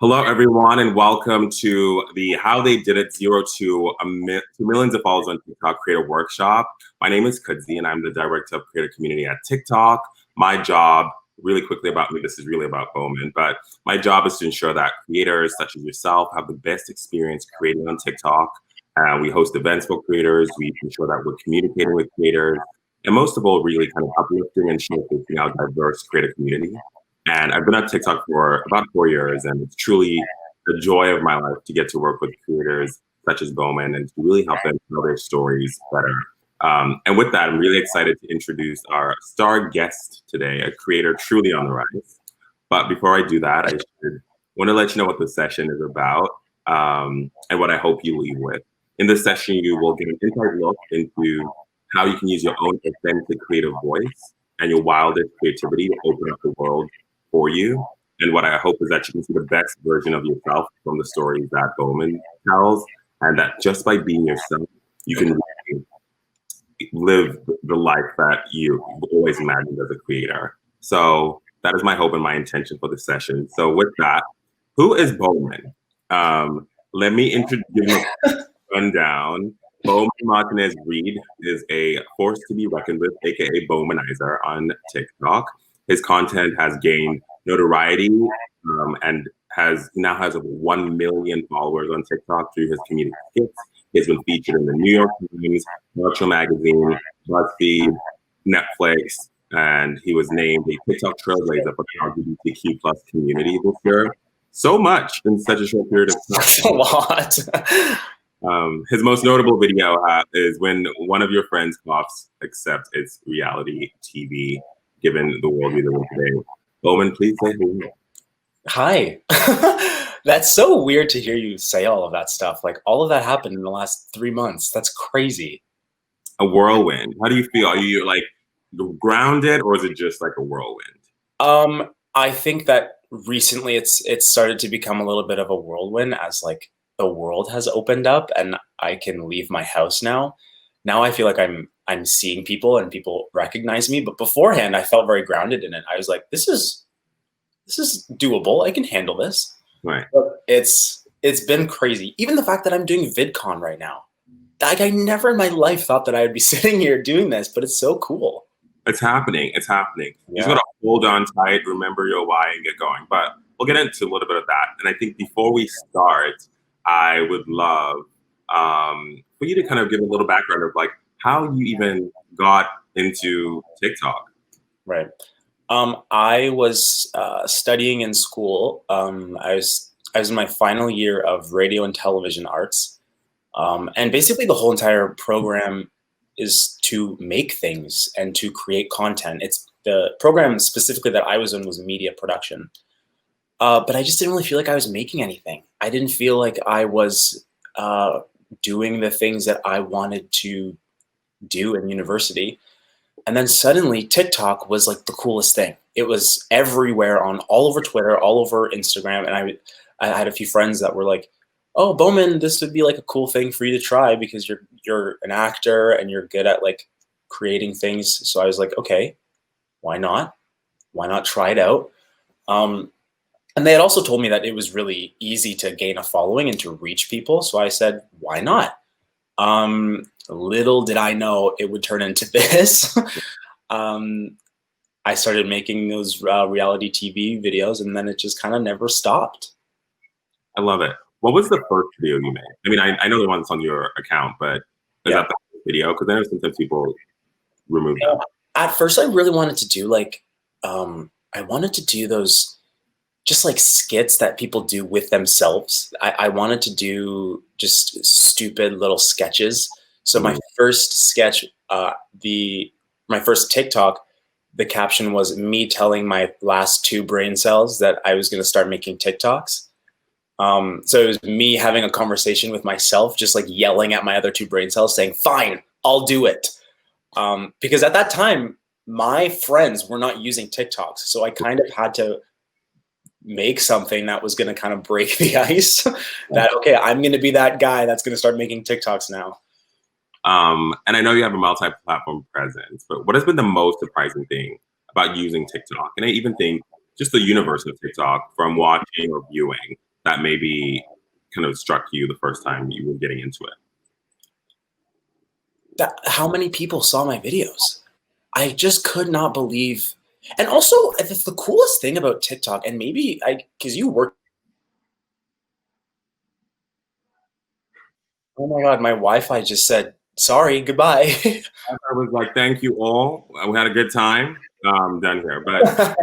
Hello, everyone, and welcome to the How They Did It to Millions of Followers on TikTok Creator Workshop. My name is Kudzi, and I'm the Director of Creator Community at TikTok. My job, really quickly about me, this is really about Bowman, but my job is to ensure that creators such as yourself have the best experience creating on TikTok. We host events for creators. We ensure that we're communicating with creators. And most of all, really kind of uplifting and showcasing our diverse creator community. And I've been at TikTok for about 4 years, and it's truly the joy of my life to get to work with creators such as Bowman and to really help them tell their stories better. And with that, I'm really excited to introduce our star guest today, a creator truly on the rise. But before I do that, I should want to let you know what the session is about and what I hope you leave with. In this session, you will get an inside look into how you can use your own authentic creative voice and your wildest creativity to open up the world for you. And what I hope is that you can see the best version of yourself from the stories that Bowman tells, and that just by being yourself, you can really live the life that you always imagined as a creator. So that is my hope and my intention for this session. So with that, who is Bowman? Let me introduce him a rundown. Bowman Martinez-Reid is a force to be reckoned with, aka Bowmanizer on TikTok. His content has gained notoriety and now has over 1 million followers on TikTok through his community skits. He's been featured in the New York Times, Metro Magazine, BuzzFeed, Netflix, and he was named a TikTok trailblazer for the LGBTQ plus community this year. So much in such a short period of time. That's a lot. His most notable video is when one of your friends coughs, except it's reality TV, given the world we live in today. Bowman, please say hello. Hi. That's so weird to hear you say all of that stuff. Like, all of that happened in the last 3 months. That's crazy. A whirlwind. How do you feel? Are you like grounded, or is it just like a whirlwind? I think that recently it's started to become a little bit of a whirlwind as like the world has opened up and I can leave my house now. Now I feel like I'm seeing people and people recognize me, but beforehand I felt very grounded in it. I was like, this is doable. I can handle this. Right. But it's been crazy. Even the fact that I'm doing VidCon right now. Like, I never in my life thought that I would be sitting here doing this, but it's so cool. It's happening. It's happening. Yeah. You just gotta hold on tight, remember your why, and get going. But we'll get into a little bit of that. And I think before we start, I would love for you to kind of give a little background of like how you even got into TikTok. Right. I was studying in school. I was in my final year of radio and television arts. And basically the whole entire program is to make things and to create content. It's the program specifically that I was in was media production. But I just didn't really feel like I was making anything. I didn't feel like I was doing the things that I wanted to do in university. And then suddenly TikTok was like the coolest thing. It was everywhere all over Twitter, all over Instagram. And I had a few friends that were like, oh, Bowman, this would be like a cool thing for you to try because you're an actor and you're good at like creating things. So I was like, okay, why not? Why not try it out? And they had also told me that it was really easy to gain a following and to reach people. So I said, why not? Little did I know it would turn into this. I started making those reality TV videos, and then it just kind of never stopped. I love it. What was the first video you made? I mean, I know the one that's on your account, but is that the video? Because I know sometimes people remove them. At first, I really wanted to do like, I wanted to do those just like skits that people do with themselves. I wanted to do just stupid little sketches. So my first sketch, my first TikTok, the caption was me telling my last 2 brain cells that I was going to start making TikToks. So it was me having a conversation with myself, just like yelling at my other 2 brain cells saying, fine, I'll do it. Because at that time, my friends were not using TikToks. So I kind of had to make something that was going to kind of break the ice that, okay, I'm going to be that guy that's going to start making TikToks now. And I know you have a multi-platform presence, but what has been the most surprising thing about using TikTok? And I even think just the universe of TikTok from watching or viewing. that maybe kind of struck you the first time you were getting into it? How many people saw my videos? I just could not believe. And also, it's the coolest thing about TikTok, and maybe because you work. Oh my God, my Wi-Fi just said, sorry, goodbye. I was like, thank you all. We had a good time. Done here, but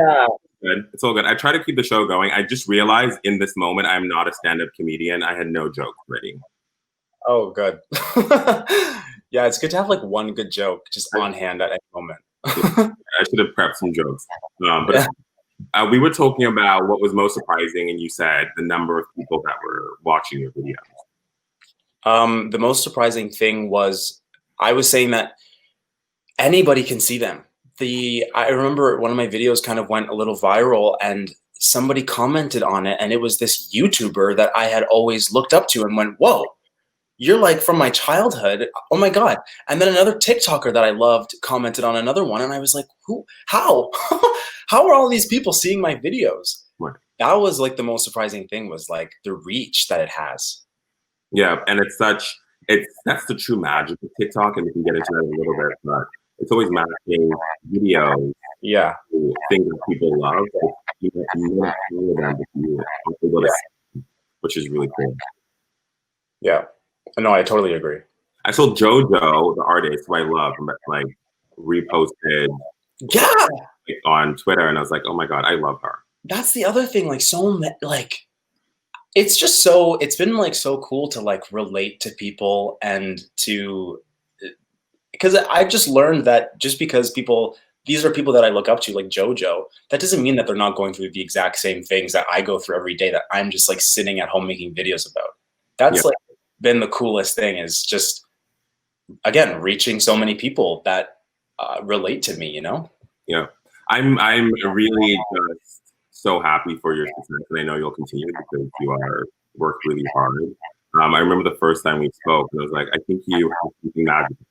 good. It's all good. I try to keep the show going. I just realized in this moment, I'm not a stand-up comedian. I had no jokes ready. Oh, good. Yeah, it's good to have like one good joke just on hand at any moment. I should have prepped some jokes. But we were talking about what was most surprising, and you said the number of people that were watching your videos. The most surprising thing was I was saying that anybody can see them. I remember one of my videos kind of went a little viral, and somebody commented on it, and it was this YouTuber that I had always looked up to and went, whoa, you're like from my childhood. Oh my God. And then another TikToker that I loved commented on another one, and I was like, how? How are all these people seeing my videos? Right. That was like the most surprising thing, was like the reach that it has. Yeah, and that's the true magic of TikTok, and we can get into that a little bit, but it's always matching videos. Yeah. To things that people love. Which is really cool. Yeah. No, I totally agree. I saw JoJo, the artist who I love, like reposted on Twitter, and I was like, oh my God, I love her. That's the other thing. It's just it's been like so cool to like relate to people, and because I've just learned that just because these are people that I look up to, like JoJo, that doesn't mean that they're not going through the exact same things that I go through every day, that I'm just like sitting at home making videos about. That's like been the coolest thing, is just, again, reaching so many people that relate to me, you know? Yeah. I'm really just so happy for your success, and I know you'll continue because you work really hard. I remember the first time we spoke, and I was like, I think you have something magical.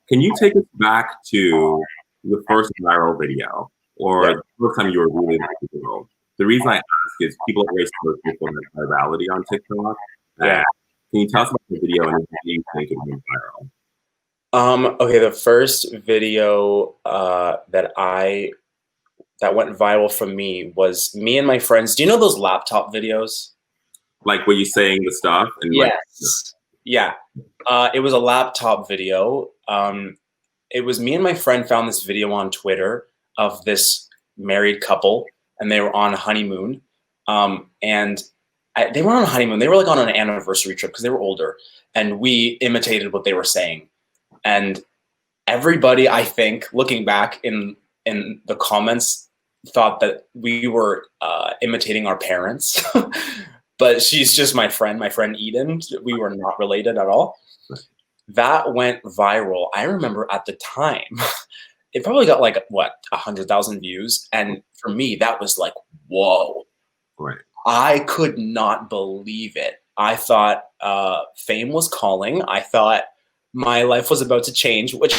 Can you take us back to the first viral video, or the first time you were really viral? The reason I ask is people always search for virality on TikTok. Yeah. Can you tell us about the video and what you think it went viral? Okay, the first video that went viral from me was me and my friends. Do you know those laptop videos? Like, were you saying the stuff? And yes. Yeah. It was a laptop video. It was me and my friend found this video on Twitter of this married couple, and they were on a honeymoon. They were on a honeymoon. They were like on an anniversary trip because they were older, and we imitated what they were saying. And everybody, I think, looking back in the comments, thought that we were imitating our parents. But she's just my friend Eden. We were not related at all. That went viral. I remember at the time, it probably got like, 100,000 views. And for me, that was like, whoa. Right. I could not believe it. I thought fame was calling. I thought my life was about to change, which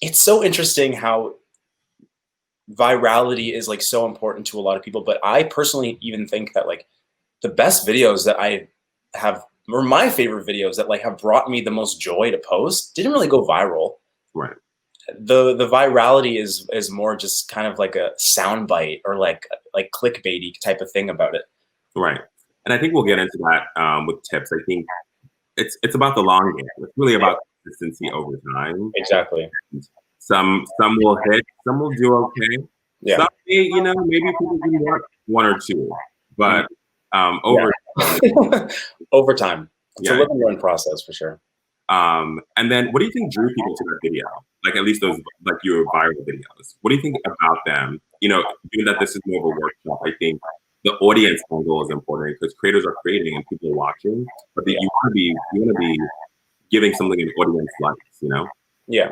it's so interesting how virality is like so important to a lot of people. But I personally even think that like the best videos that I have, or my favorite videos that like have brought me the most joy to post, didn't really go viral. Right. The virality is more just kind of like a soundbite or like clickbaity type of thing about it. Right. And I think we'll get into that with tips. I think it's about the long game. It's really about consistency over time. Exactly. Some will hit, some will do okay. Yeah. Some, maybe people do one or two, but over time, it's a live and learn process for sure. And then, what do you think drew people to that video? Like, at least those, like, your viral videos. What do you think about them? Given that this is more of a workshop, I think the audience angle is important because creators are creating and people are watching, but you want to be giving something an audience likes, Yeah.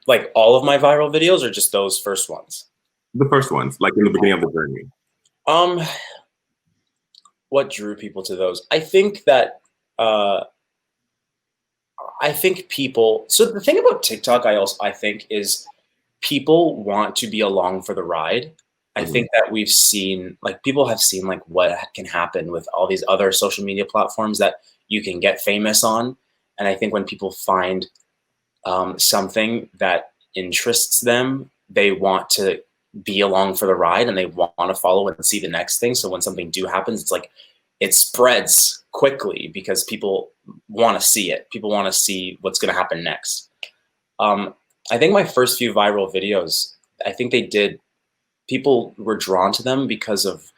Like all of my viral videos, or just those first ones? The first ones, like in the beginning of the journey. What drew people to those? I think that people. So the thing about TikTok, I think, is people want to be along for the ride. I think that we've seen, like, people have seen like what can happen with all these other social media platforms that you can get famous on. And I think when people find something that interests them, they want to be along for the ride and they want to follow and see the next thing. So when something do happens, it's like it spreads quickly because people want to see it. People want to see what's going to happen next. I think my first few viral videos, I think people were drawn to them because of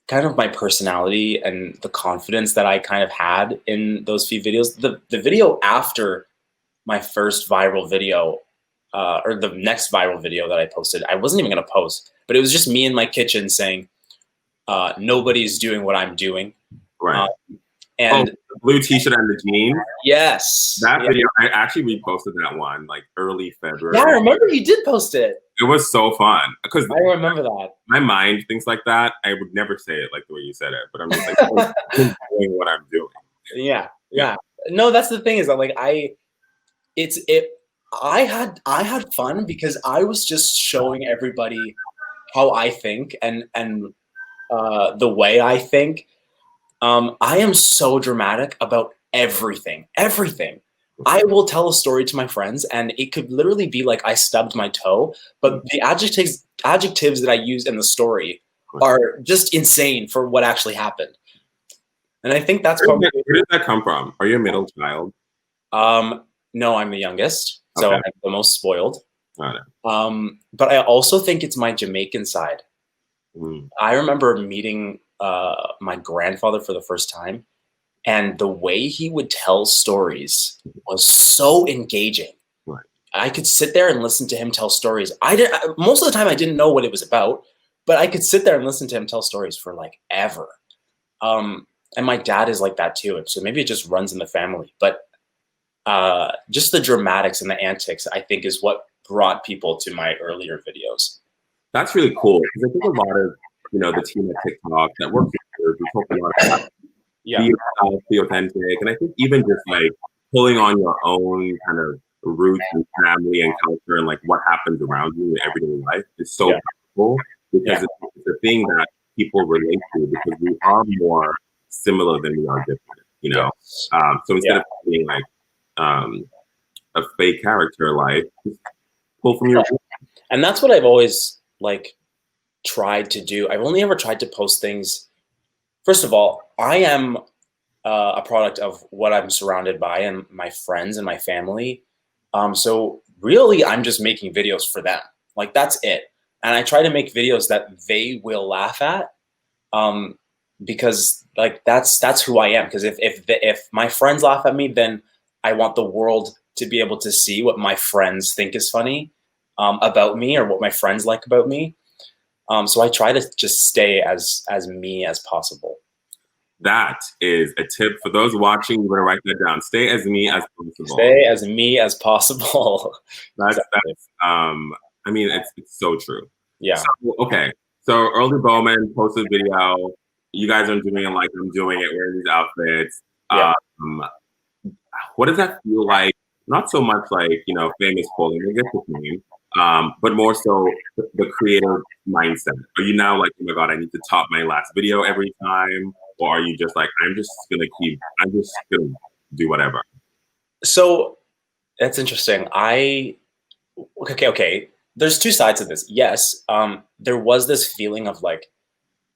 kind of my personality and the confidence that I kind of had in those few videos. The video after my first viral video, or the next viral video that I posted, I wasn't even going to post, but it was just me in my kitchen saying, nobody's doing what I'm doing. Right. And the blue t-shirt and the jeans. Yes. That video, I actually reposted that one like early February. Yeah, I remember you did post it. It was so fun because I remember that. My mind thinks like that. I would never say it like the way you said it, but I'm just like I'm doing what I'm doing. Yeah. No, that's the thing is that like I had fun because I was just showing everybody how I think and the way I think. I am so dramatic about everything. I will tell a story to my friends and it could literally be like I stubbed my toe, but the adjectives that I use in the story are just insane for what actually happened. And I think that's probably— Where did that come from? Are you a middle child? No, I'm the youngest, so I'm the most spoiled. Got it. But I also think it's my Jamaican side. I remember meeting my grandfather for the first time, and the way he would tell stories was so engaging. Right. I could sit there and listen to him tell stories. Most of the time I didn't know what it was about, but I could sit there and listen to him tell stories for like ever. And my dad is like that too. So maybe it just runs in the family, but just the dramatics and the antics, I think, is what brought people to my earlier videos. That's really cool because I think a lot of the team at TikTok that works here, we talk a lot about be yourself, be authentic, and I think even just like pulling on your own kind of roots and family and culture and like what happens around you in everyday life is so powerful because it's a thing that people relate to because we are more similar than we are different, So instead of being like a fake character, like just pull from your roots. And that's what I've always like tried to do. I've only ever tried to post things. First of all, I am a product of what I'm surrounded by and my friends and my family. So really, I'm just making videos for them. Like that's it. And I try to make videos that they will laugh at, because like that's who I am. Because if my friends laugh at me, then I want the world to be able to see what my friends think is funny about me or what my friends like about me. So I try to just stay as me as possible. That is a tip for those watching. You better write that down. Stay as me as possible. Stay as me as possible. That's I mean, it's so true. Yeah. So, okay. So early Bowman posted a video. You guys are doing it like I'm doing it, wearing these outfits. Yeah. What does that feel like? Not so much like, famous clothing, I guess it's name, but more so the creative mindset. Are you now like, oh my God, I need to top my last video every time? Or are you just like, I'm just gonna do whatever? So that's interesting. Okay. There's two sides of this. Yes, there was this feeling of like,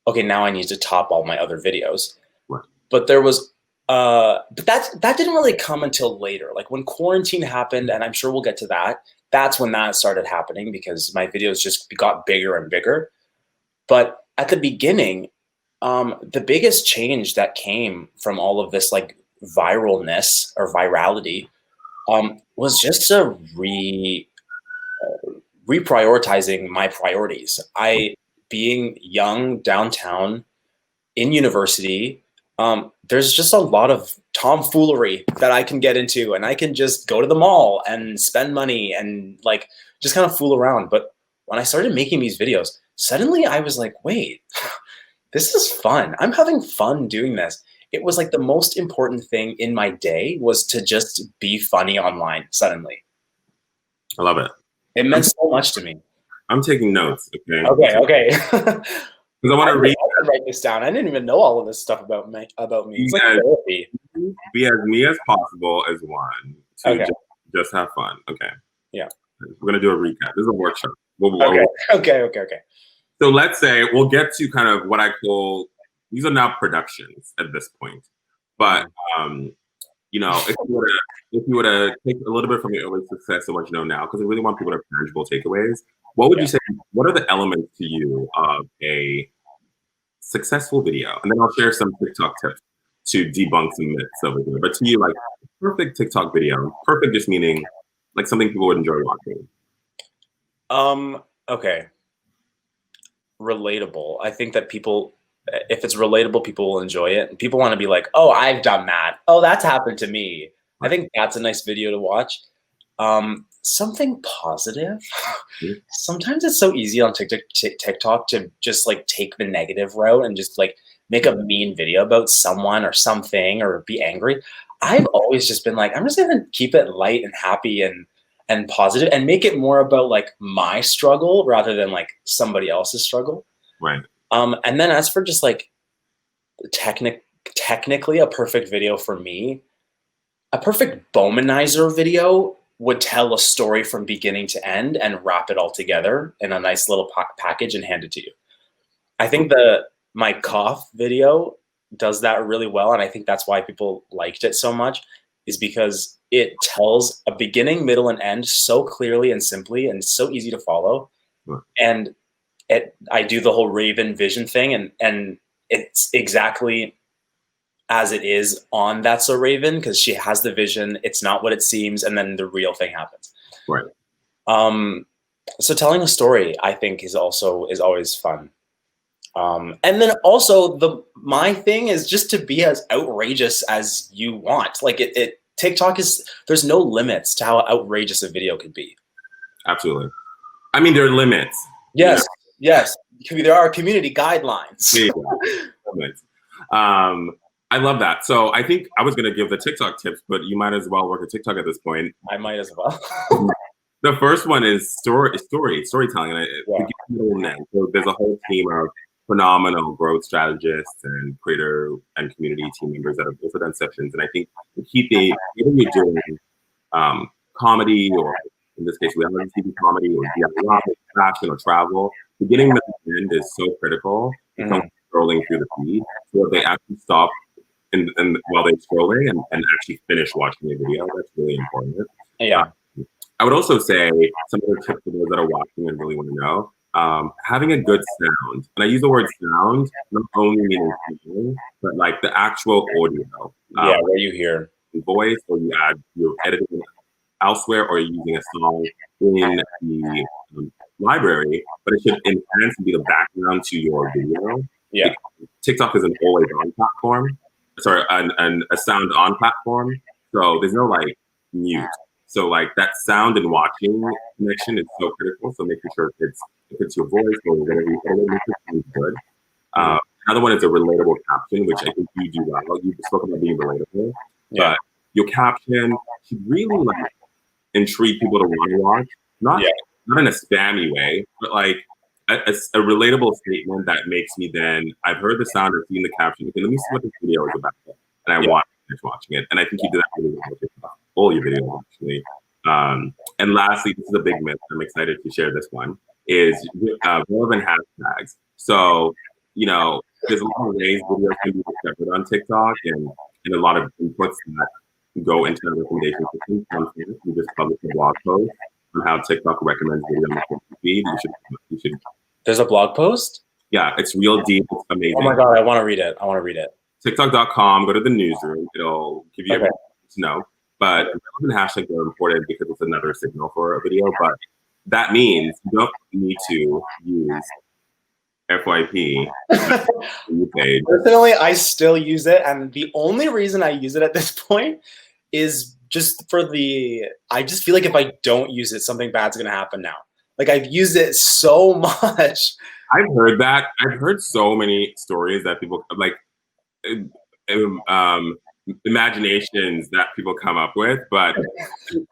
okay, now I need to top all my other videos. Right. But there was, but that didn't really come until later. Like when quarantine happened, and I'm sure we'll get to that, that's when that started happening because my videos just got bigger and bigger. But at the beginning, the biggest change that came from all of this like viralness or virality was just a reprioritizing my priorities. Being young downtown in university, there's just a lot of tomfoolery that I can get into, and I can just go to the mall and spend money and like just kind of fool around. But when I started making these videos, suddenly I was like, wait, this is fun. I'm having fun doing this. It was like the most important thing in my day was to just be funny online suddenly. I love it. It meant so much to me. I'm taking notes. Okay. Okay. Because I want to read. I write this down. I didn't even know all of this stuff about me. It's like therapy. Be as me as possible as one to Okay. just have fun. Okay. Yeah. We're gonna do a recap. This is a workshop. Okay. So let's say we'll get to kind of what I call, these are now productions at this point. But you know, if you were to take a little bit from your early success and what you know now, because I really want people to have tangible takeaways, what would you say, what are the elements to you of a successful video? And then I'll share some TikTok tips to debunk some myths over there. But to you, like, perfect TikTok video, perfect just meaning like something people would enjoy watching. Okay. Relatable. I think that people, if it's relatable, people will enjoy it. And people want to be like, oh, I've done that. Oh, that's happened to me. I think that's a nice video to watch. Something positive. Sometimes it's so easy on TikTok to just like take the negative route and just like make a mean video about someone or something or be angry. I've always just been like, I'm just gonna keep it light and happy and positive and make it more about like my struggle rather than like somebody else's struggle. Right. And then as for just like technically a perfect video for me, a perfect Bowmanizer video would tell a story from beginning to end and wrap it all together in a nice little package and hand it to you. I think my cough video does that really well. And I think that's why people liked it so much, is because it tells a beginning, middle, and end so clearly and simply and so easy to follow. And I do the whole Raven vision thing, and it's exactly as it is on That's a Raven, because she has the vision, it's not what it seems, and then the real thing happens. Right. So telling a story, I think, is always fun. And then also my thing is just to be as outrageous as you want. Like TikTok there's no limits to how outrageous a video could be. Absolutely. I mean, there are limits. Yes. Yes. There are community guidelines. I love that. So I think I was going to give the TikTok tips, but you might as well work at TikTok at this point. I might as well. The first one is storytelling. So there's a whole team of phenomenal growth strategists and creator and community team members that have also done sessions. And I think the key thing, even you're doing comedy, or in this case, reality TV comedy, or fashion or travel, beginning, middle, and end is so critical. Scrolling through the feed, so they actually stop and while they're scrolling and actually finish watching the video. That's really important. Yeah. I would also say some other tips for those that are watching and really want to know, having a good sound. And I use the word sound, not only meaning hearing, but like the actual audio. Where you hear voice, or you're editing elsewhere, or you're using a song in the library, but it should enhance and be the background to your video. Yeah. TikTok is an always on platform. Sorry, a sound on platform. So there's no like mute. So like that sound and watching connection is so critical. So making sure if it's your voice or whatever you edit, it's good. Another one is a relatable caption, which I think you do well. You spoke about being relatable, but your caption should really like intrigue people to want to watch. Not in a spammy way, but like a relatable statement that makes me then, I've heard the sound or seen the caption, okay, let me see what this video is about. And I want to finish watching it. And I think you do that really well with all your videos, actually. And lastly, this is a big myth. I'm excited to share this one, is relevant hashtags. So, you know, there's a lot of ways videos can be discovered on TikTok, and a lot of inputs that go into the recommendation system. We just published a blog post on how TikTok recommends video on the feed. You should. There's a blog post? Yeah, it's real deep. It's amazing. Oh my God, I want to read it. TikTok.com, go to the newsroom. It'll give you everything to know. But relevant hashtags are important because it's another signal for a video. But that means you don't need to use FYP. Personally, I still use it. And the only reason I use it at this point is just I just feel like if I don't use it, something bad's going to happen now. Like I've used it so much. I've heard that. I've heard so many stories that people like, imaginations that people come up with, but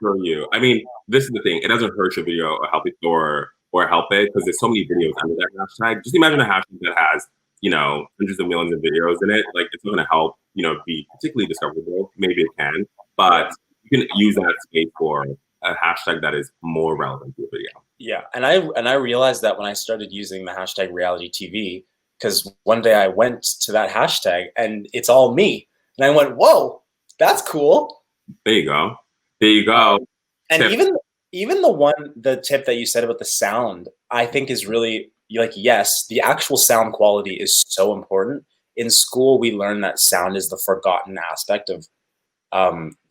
for you, I mean, this is the thing. It doesn't hurt your video or help it or help it because there's so many videos under that hashtag. Just imagine a hashtag that has, hundreds of millions of videos in it. Like it's not going to help, be particularly discoverable. Maybe it can, but you can use that space for a hashtag that is more relevant to the video. Yeah, and I realized that when I started using the hashtag reality TV, because one day I went to that hashtag and it's all me. And I went, whoa, that's cool. There you go. There you go. And even the tip that you said about the sound, I think is really like, yes, the actual sound quality is so important. In school, we learn that sound is the forgotten aspect of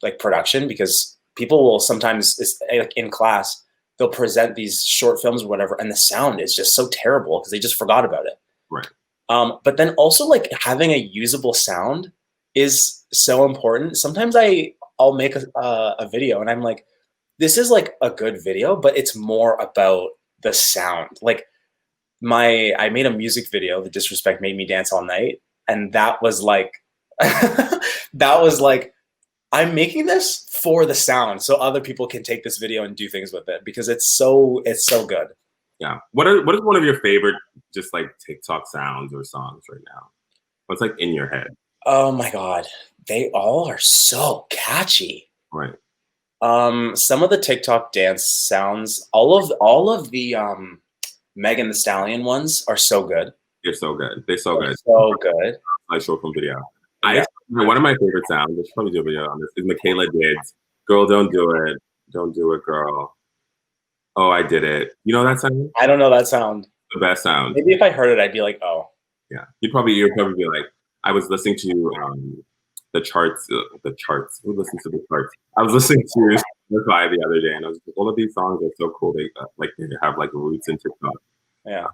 like production, because people will sometimes, like in class, they'll present these short films or whatever, and the sound is just so terrible because they just forgot about it. Right. But then also like having a usable sound is so important. Sometimes I'll make a video and I'm like, this is like a good video, but it's more about the sound. Like I made a music video, The Disrespect Made Me Dance All Night. And that was like, I'm making this for the sound so other people can take this video and do things with it because it's so good. Yeah. What is one of your favorite just like TikTok sounds or songs right now? What's like in your head? Oh my God. They all are so catchy. Right. Some of the TikTok dance sounds, all of the Megan Thee Stallion ones are so good. They're so good. They're so good. So good. I show from video. One of my favorite sounds, I should probably do a video on this, is Michaela Did's Girl Don't Do It. Don't do it, girl. Oh, I did it. You know that sound? I don't know that sound. The best sound. Maybe if I heard it, I'd be like, oh. Yeah. You'd probably be like, I was listening to the charts. The charts. Who listens to the charts? I was listening to Spotify the other day, and I was like, all of these songs are so cool. They have like roots in TikTok. Yeah.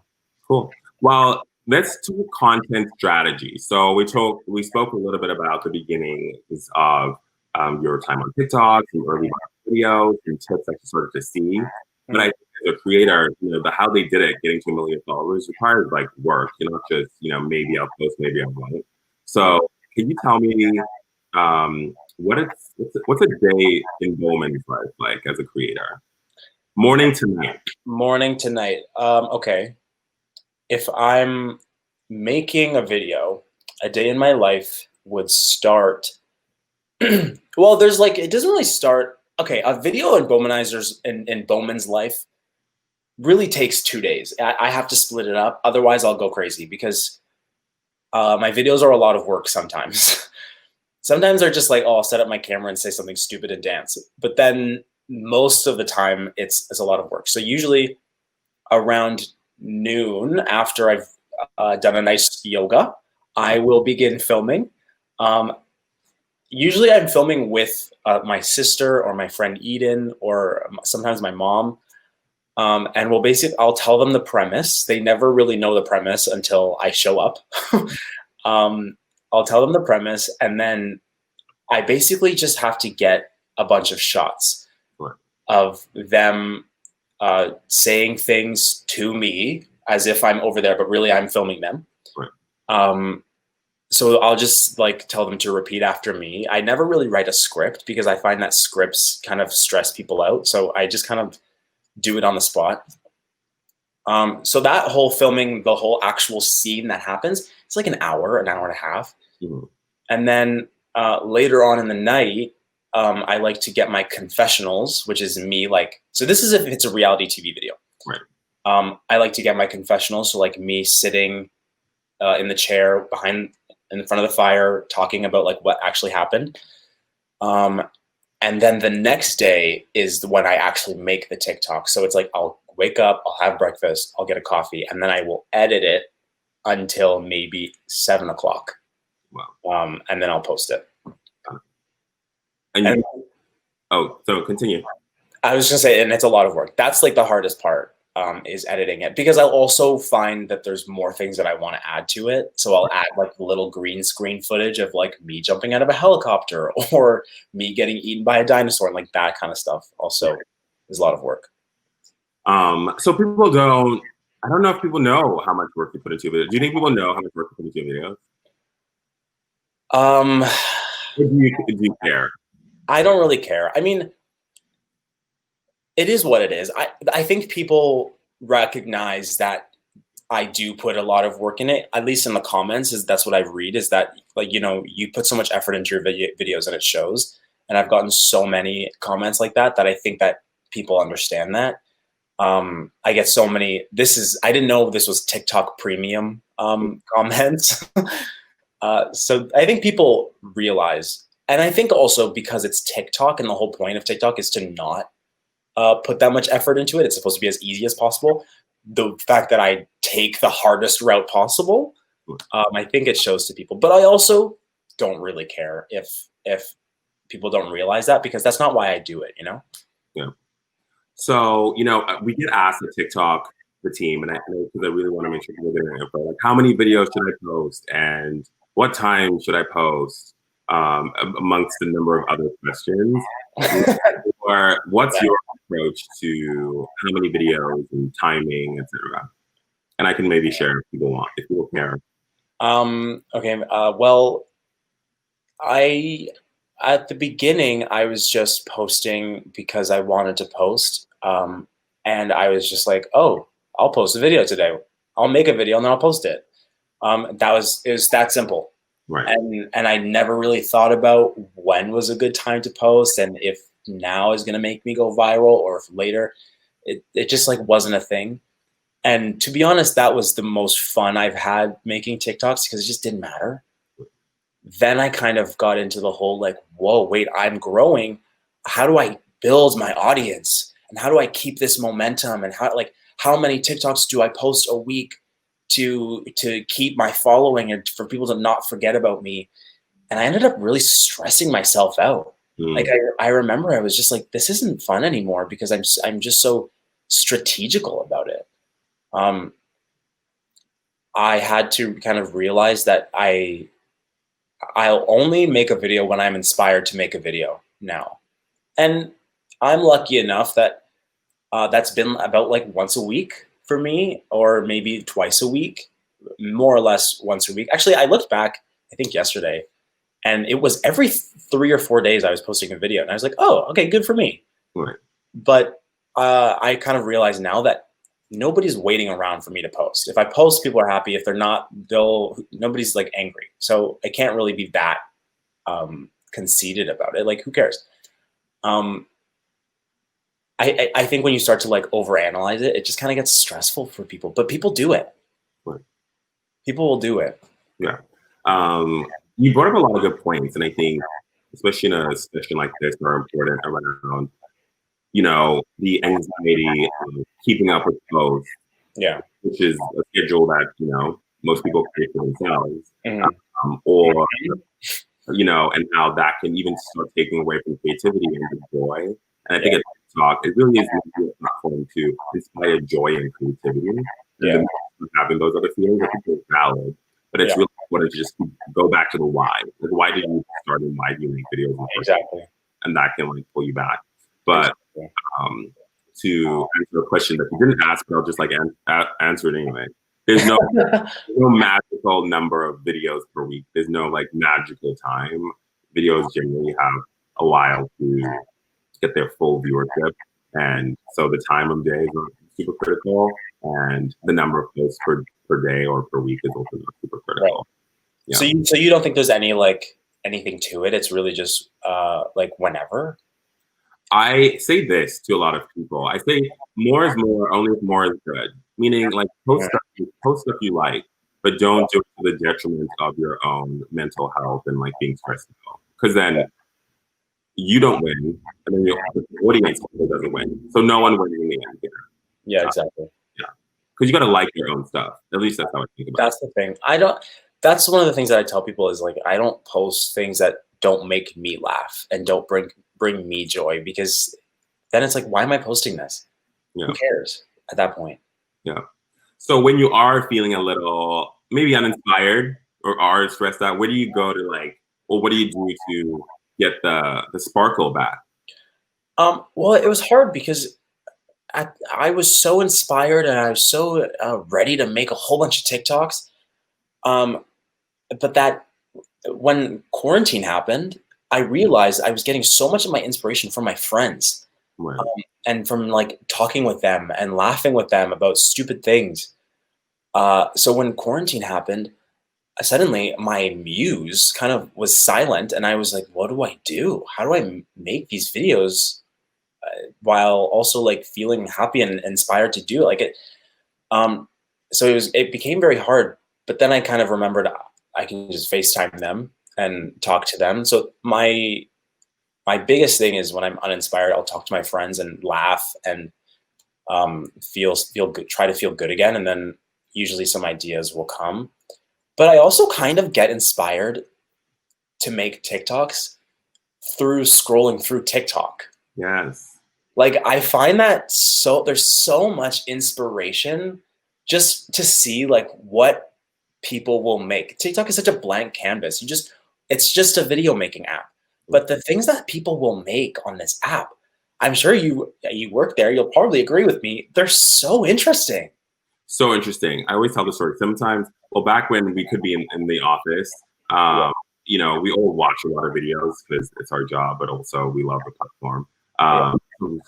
Cool. Well, let's do content strategy. So we spoke a little bit about the beginnings of your time on TikTok, some early videos, and tips that you started to see. But I think as a creator, the how they did it, getting to 1 million followers requires like work. You're not just, maybe I'll post, maybe I won't. So can you tell me what's a day in Bowman's life like as a creator? Morning to night. Morning to night. Okay. If I'm making a video, a day in my life would start. Well, it doesn't really start. Okay, a video in Bowmanizer's in Bowman's life really takes 2 days. I have to split it up. Otherwise, I'll go crazy because my videos are a lot of work sometimes. Sometimes they're just like, oh, I'll set up my camera and say something stupid and dance. But then most of the time, it's a lot of work. So usually around noon, after I've done a nice yoga, I will begin filming. Usually I'm filming with my sister or my friend Eden or sometimes my mom. And I'll tell them the premise. They never really know the premise until I show up. I'll tell them the premise, and then I basically just have to get a bunch of shots of them saying things to me as if I'm over there, but really I'm filming them. Right. So I'll just like tell them to repeat after me. I never really write a script because I find that scripts kind of stress people out. So I just kind of do it on the spot. So that whole filming, the whole actual scene that happens, it's like an hour and a half. Mm-hmm. And then later on in the night, I like to get my confessionals, which is me so this is if it's a reality TV video. Right. I like to get my confessionals. So like me sitting in the chair in front of the fire, talking about like what actually happened. And then the next day is when I actually make the TikTok. So it's like, I'll wake up, I'll have breakfast, I'll get a coffee, and then I will edit it until maybe 7 o'clock. Wow. And then I'll post it. So continue. I was just saying, and it's a lot of work. That's like the hardest part. Is editing it, because I'll also find that there's more things that I want to add to it. So I'll add like little green screen footage of like me jumping out of a helicopter or me getting eaten by a dinosaur, and like that kind of stuff also is a lot of work. So I don't know if people know how much work you put into a video. Do you think people know how much work you put into a video? Do you care? I don't really care. I mean, it is what it is. I think people recognize that I do put a lot of work in it, at least in the comments. That's what I read, is that, like, you put so much effort into your videos and it shows. And I've gotten so many comments like that I think that people understand that. I get so many. I didn't know this was TikTok premium comments. So I think people realize, and I think also because it's TikTok and the whole point of TikTok is to not put that much effort into it. It's supposed to be as easy as possible. The fact that I take the hardest route possible, I think it shows to people. But I also don't really care if people don't realize that, because that's not why I do it, Yeah. So, we get asked at TikTok, the team, and because I really want to make sure people get an info, like how many videos should I post and what time should I post, amongst the number of other questions. Or what's your approach to how many videos and timing, etc.? And I can maybe share if people care. Okay. Well, at the beginning, I was just posting because I wanted to post. And I was just like, oh, I'll post a video today. I'll make a video and then I'll post it. It was that simple. Right. And I never really thought about when was a good time to post, and if now is going to make me go viral or if later. It just like wasn't a thing. And to be honest, that was the most fun I've had making TikToks, because it just didn't matter. Then I kind of got into the whole like, whoa, wait, I'm growing. How do I build my audience? And how do I keep this momentum? And how many TikToks do I post a week to keep my following and for people to not forget about me? And I ended up really stressing myself out. Like I remember I was just like, this isn't fun anymore, because I'm just so strategical about it. I had to kind of realize that I'll only make a video when I'm inspired to make a video now. And I'm lucky enough that that's been about like once a week for me, or maybe twice a week, more or less once a week. Actually, I looked back, I think yesterday, and it was every 3 or 4 days I was posting a video. And I was like, oh, okay, good for me. Right. But I kind of realize now that nobody's waiting around for me to post. If I post, people are happy. If they're not, nobody's like angry. So I can't really be that conceited about it. Like, who cares? I think when you start to like overanalyze it, it just kind of gets stressful for people. But people do it. Right. People will do it. Yeah. You brought up a lot of good points, and I think, especially in a session like this, are important around, the anxiety of keeping up with posts. Yeah. Which is a schedule that, most people create for themselves. And how that can even start taking away from creativity and joy. And I think at TikTok, it really is a platform to inspire joy and creativity. And having those other feelings, I think is valid. But it's really important to just go back to the why. Like, why did you start and why do you make videos? Exactly. And that can like pull you back. But to answer a question that you didn't ask, but I'll just like answer it anyway. There's no magical number of videos per week. There's no like magical time. Videos generally have a while to get their full viewership, and so the time of day is not super critical, and the number of posts per day or per week is also not super critical. Right. Yeah. So you don't think there's anything to it? It's really just like whenever. I say this to a lot of people. I say more is more, only if more is good. Meaning, like, post stuff you like, but don't do it to the detriment of your own mental health and like being stressed out. Because then you don't win, and then the audience doesn't win. So no one wins in the end here. Yeah, exactly. Yeah, because you got to like your own stuff. At least that's how I think about it. That's the thing. That's one of the things that I tell people is like, I don't post things that don't make me laugh and don't bring me joy, because then it's like, why am I posting this? Who cares at that point? Yeah. So when you are feeling a little maybe uninspired or are stressed out, where do you go to or what do you do to get the sparkle back? Well, it was hard because I was so inspired and I was so ready to make a whole bunch of TikToks. But that when quarantine happened, I realized I was getting so much of my inspiration from my friends, Right. and from like talking with them and laughing with them about stupid things. So when quarantine happened, suddenly my muse kind of was silent, and I was like, what do I do? How do I make these videos while also like feeling happy and inspired to do it? Like it, um, so it became very hard. But then I kind of remembered I can just FaceTime them and talk to them. So my biggest thing is when I'm uninspired, I'll talk to my friends and laugh and feel good, try to feel good again, and then usually some ideas will come. But I also kind of get inspired to make TikToks through scrolling through TikTok. Yes. Like I find that there's so much inspiration just to see like what people will make. TikTok is such a blank canvas. It's just a video making app. But the things that people will make on this app, I'm sure you work there, you'll probably agree with me. They're so interesting. So interesting. I always tell the story. Sometimes, well, back when we could be in the office, Yeah. you know, we all watch a lot of videos because it's our job, but also we love the platform. Yeah.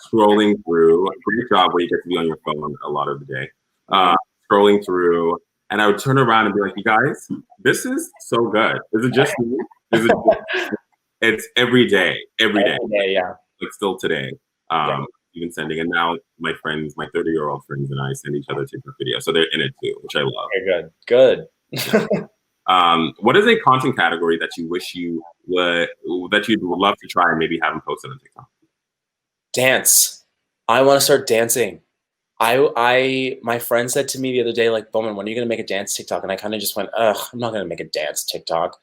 Scrolling through, great job where you get to be on your phone a lot of the day. Scrolling through, and I would turn around and be like, "You guys, this is so good. Is it just me? Is it?" It's every day, every day. Every day, yeah. Like still today. Yeah. Even sending, and now my friends, my 30-year-old friends and I send each other TikTok videos. So they're in it too, which I love. Very good. What is a content category that you wish that you'd love to try and maybe haven't posted on TikTok? Dance. I want to start dancing. My friend said to me the other day, like, Bowman, when are you gonna make a dance TikTok? And I kind of just went, ugh, I'm not gonna make a dance TikTok.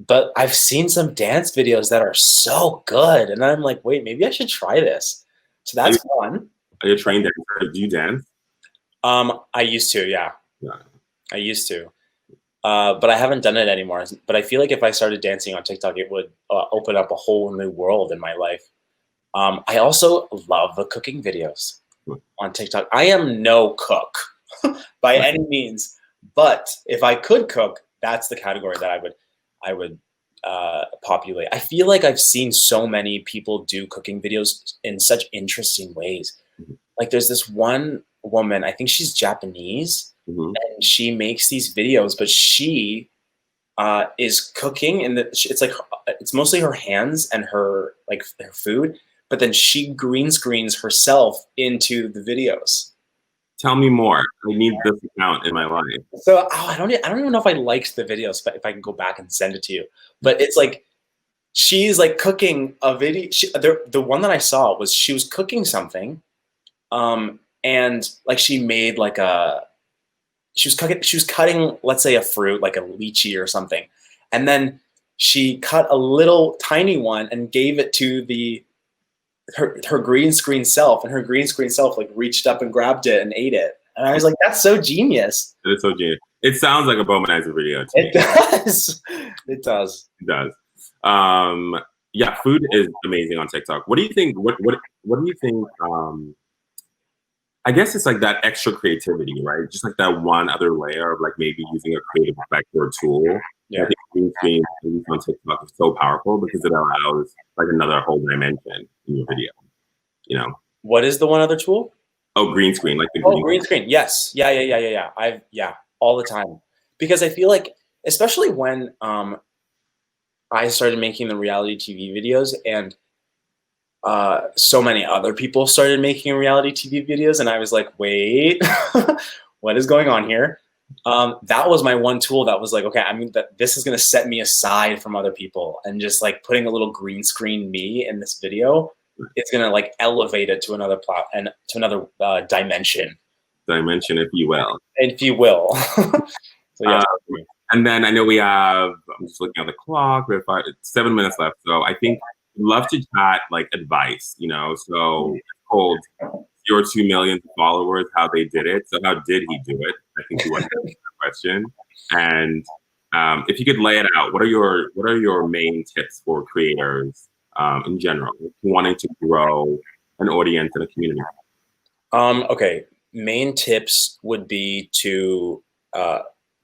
But I've seen some dance videos that are so good, and I'm like, wait, maybe I should try this. So that's fun. Are you a trained dancer? Do you dance? I used to, yeah. Yeah. I used to. But I haven't done it anymore. But I feel like if I started dancing on TikTok, it would open up a whole new world in my life. I also love the cooking videos on TikTok. I am no cook by any means, but if I could cook, that's the category that I would populate. I feel like I've seen so many people do cooking videos in such interesting ways. Like there's this one woman, I think she's Japanese, and she makes these videos, but she is cooking, and it's like it's mostly her hands and her food, but then she green screens herself into the videos. Tell me more. I need this account in my life. So I don't even know if I liked the videos, but if I can go back and send it to you. But it's like she's like cooking a video. The one that I saw was she was cooking something, and like she made like she was cutting, let's say, a fruit like a lychee or something, and then she cut a little tiny one and gave it to her green screen self, and her green screen self like reached up and grabbed it and ate it. And I was like, that's so genius. It is so genius. It sounds like a Bowmanizer video to me. It does. It does. It does. Yeah, food is amazing on TikTok. What do you think? What do you think? I guess it's like that extra creativity, right? Just like that one other layer of like maybe using a creative effect or a tool. Yeah. I think green screen, at least on TikTok, is so powerful because it allows like another whole dimension in your video. You know. What is the one other tool? Oh, green screen, like the green screen. Yes. Yeah. All the time. Because I feel like, especially when I started making the reality TV videos, and so many other people started making reality TV videos, and I was like, wait, what is going on here? That was my one tool that was like, okay, I mean, this is going to set me aside from other people, and just like putting a little green screen me in this video, it's going to like elevate it to another dimension. Dimension, if you will. If you will. So, yeah. And then I know we have, I'm just looking at the clock, we have 7 minutes left. So I think we'd love to chat like advice, you know. So it's called 0 to million followers, how they did it. So how did he do it? I think you want to ask that question. And if you could lay it out, what are your main tips for creators in general, wanting to grow an audience and a community? Okay, main tips would be to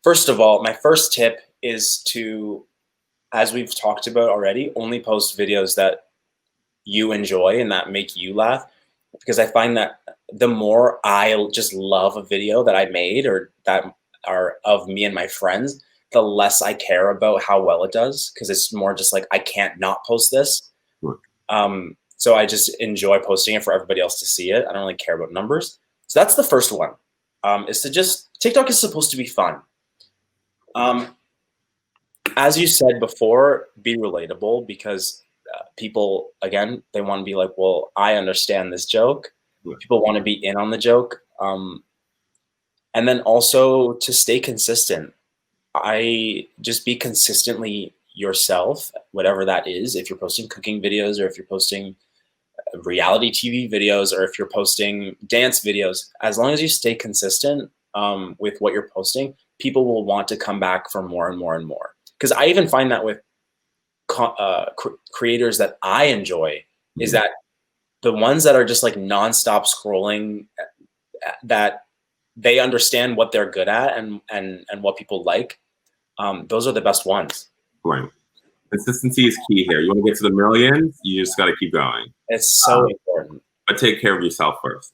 first of all, my first tip is to as we've talked about already, only post videos that you enjoy and that make you laugh, because I find that the more I just love a video that I made or that are of me and my friends, the less I care about how well it does, because it's more just like I can't not post this. So I just enjoy posting it for everybody else to see it. I don't really care about numbers. So that's the first one. Is to just TikTok is supposed to be fun. As you said before, be relatable, because people, again, they want to be like, well, I understand this joke. People want to be in on the joke. And then also to stay consistent. I just be consistently yourself, whatever that is. If you're posting cooking videos, or if you're posting reality TV videos, or if you're posting dance videos, as long as you stay consistent with what you're posting, people will want to come back for more and more and more. Because I even find that with creators that I enjoy, is that the ones that are just like nonstop scrolling, that they understand what they're good at and what people like, those are the best ones. Right. Consistency is key here. You want to get to the millions, you just got to keep going. It's so important. But take care of yourself first.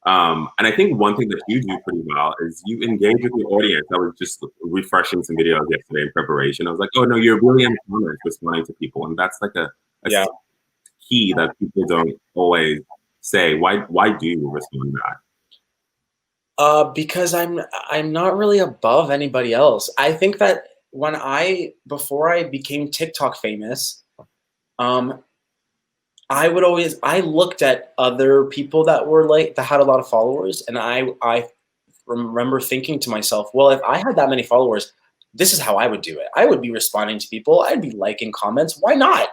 And I think one thing that you do pretty well is you engage with your audience. I was just refreshing some videos yesterday in preparation. I was like, oh no, you're really in the comments responding to people. And that's like a key that people don't always say. Why do you respond back? Because I'm not really above anybody else. I think that before I became TikTok famous, I looked at other people that had a lot of followers, and I remember thinking to myself, well, if I had that many followers, this is how I would do it. I would be responding to people. I'd be liking comments. Why not?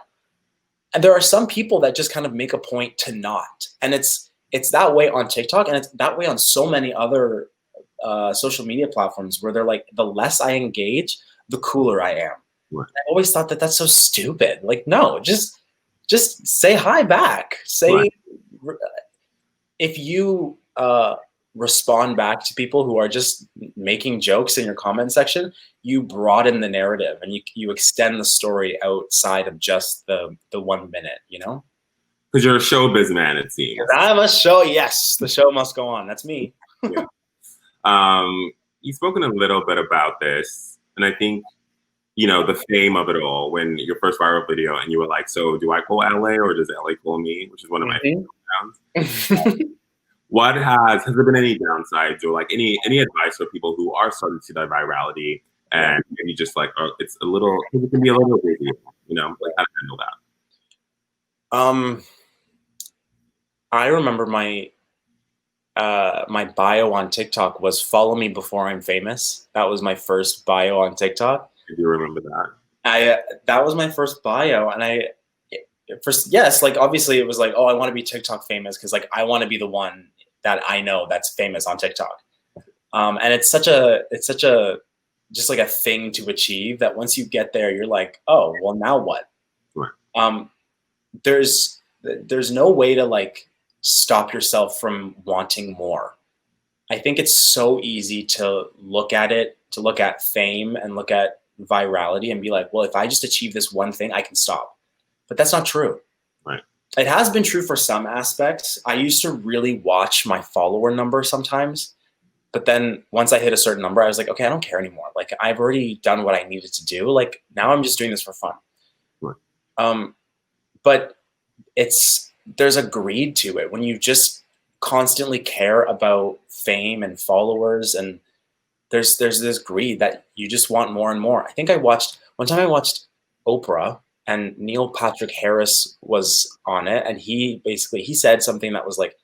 And there are some people that just kind of make a point to not. And it's that way on TikTok, and it's that way on so many other social media platforms, where they're like, the less I engage, the cooler I am. Right. I always thought that that's so stupid. Like, no, just say hi back. If you respond back to people who are just making jokes in your comment section, you broaden the narrative, and you extend the story outside of just the 1 minute, you know? Because you're a showbiz man, it seems. I'm a show. Yes, the show must go on. That's me. Yeah. You've spoken a little bit about this, and I think, you know, the fame of it all, when your first viral video and you were like, so do I call LA or does LA call me? Which is one of my favorite sounds. Has there been any downsides, or like any advice for people who are starting to see that virality and maybe just like, it can be a little busy, you know, like how to handle that? I remember my bio on TikTok was "Follow me before I'm famous." That was my first bio on TikTok. If you remember that. That was my first bio, and like obviously it was like, oh, I want to be TikTok famous, because like I want to be the one that I know that's famous on TikTok. And it's such a just like a thing to achieve, that once you get there, you're like, oh, well, now what? Right. There's no way to like stop yourself from wanting more. I think it's so easy to look at fame and look at virality and be like, well, if I just achieve this one thing, I can stop. But that's not true. Right. It has been true for some aspects. I used to really watch my follower number sometimes, but then once I hit a certain number, I was like, okay, I don't care anymore. Like, I've already done what I needed to do. Like, now I'm just doing this for fun. Right. But there's a greed to it when you just constantly care about fame and followers, and there's this greed that you just want more and more. I think one time I watched Oprah, and Neil Patrick Harris was on it, and he said something that was like,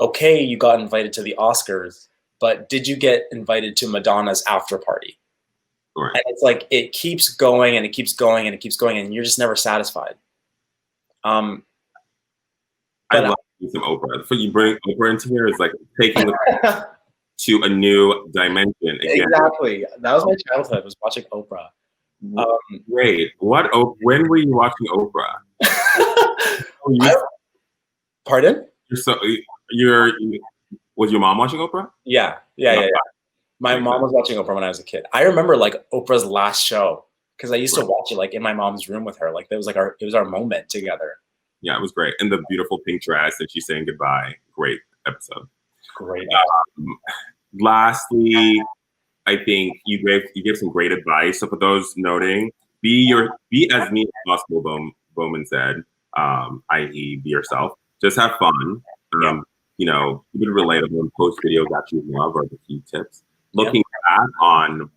okay, you got invited to the Oscars, but did you get invited to Madonna's after party? Right. And it's like, it keeps going and it keeps going and it keeps going, and you're just never satisfied. I love some Oprah. So you bring Oprah into here is like taking it to a new dimension again. Exactly. That was my childhood, was watching Oprah. Great. When were you watching Oprah? Pardon? Was your mom watching Oprah? Yeah. My mom was watching Oprah when I was a kid. I remember like Oprah's last show. because I used to watch it like in my mom's room with her. Like it was our moment together. Yeah, it was great. And the beautiful pink dress and she's saying goodbye. Great episode. Great. Lastly, I think you gave some great advice. So for those noting, be as me as possible, Bowman said, i.e. be yourself. Just have fun. You know, keep it relatable and post videos that you love are the key tips. Looking back on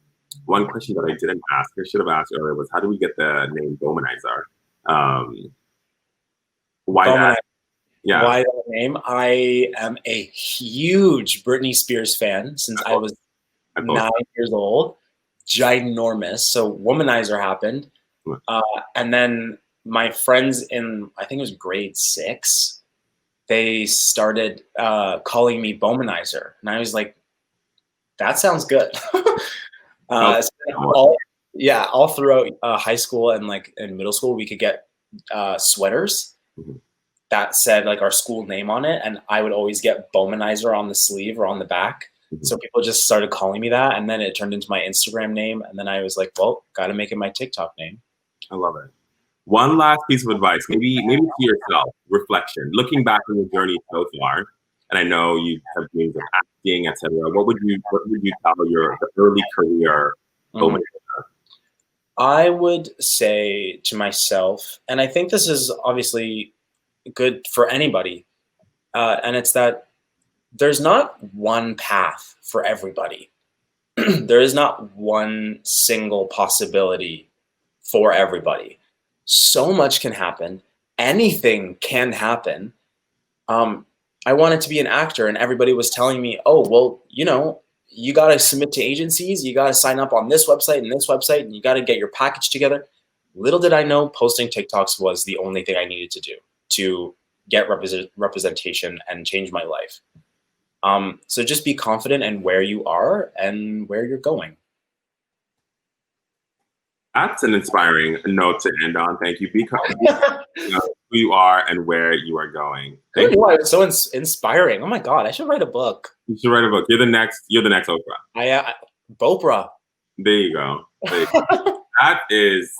one question that I didn't ask, I should have asked earlier, was how do we get the name Bowmanizer? Why that? Yeah. Why that name? I am a huge Britney Spears fan since I was 9 years old. Ginormous. So Womanizer happened. And then my friends in, I think it was grade 6, they started calling me Bowmanizer. And I was like, that sounds good. All throughout high school and like in middle school, we could get sweaters that said like our school name on it, and I would always get Bowmanizer on the sleeve or on the back. So people just started calling me that, and then it turned into my Instagram name, and then I was like, well, got to make it my TikTok name. I love it. One last piece of advice, maybe to yourself, reflection, looking back on your journey so far, and I know you have dreams of acting, etc. What would you tell the early career Bowmanizer? I would say to myself, and I think this is obviously good for anybody, and it's that there's not one path for everybody. There is not one single possibility for everybody. So much can happen. Anything can happen. I wanted to be an actor, and everybody was telling me, oh, well, you know, you got to submit to agencies, you got to sign up on this website and this website, and you got to get your package together. Little did I know posting TikToks was the only thing I needed to do to get representation and change my life. So just be confident in where you are and where you're going. That's an inspiring note to end on. Thank you. Be confident who you are and where you are going. Thank you. It's so inspiring. Oh my God, I should write a book. You should write a book. You're the next Oprah. Bopra. There you go. That is,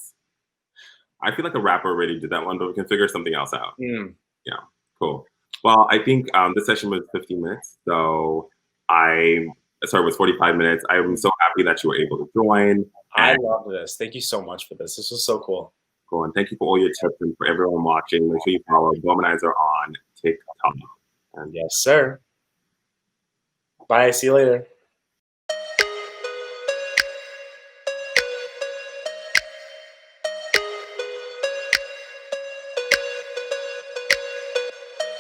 I feel like a rapper already did that one, but we can figure something else out. Yeah, cool. Well, I think this session was 15 minutes. So it was 45 minutes. I'm so happy that you were able to join. I love this. Thank you so much for this. This was so cool. Cool. And thank you for all your tips, and for everyone watching. Make sure you follow Bowmanizer on TikTok. Yes, sir. Bye. See you later.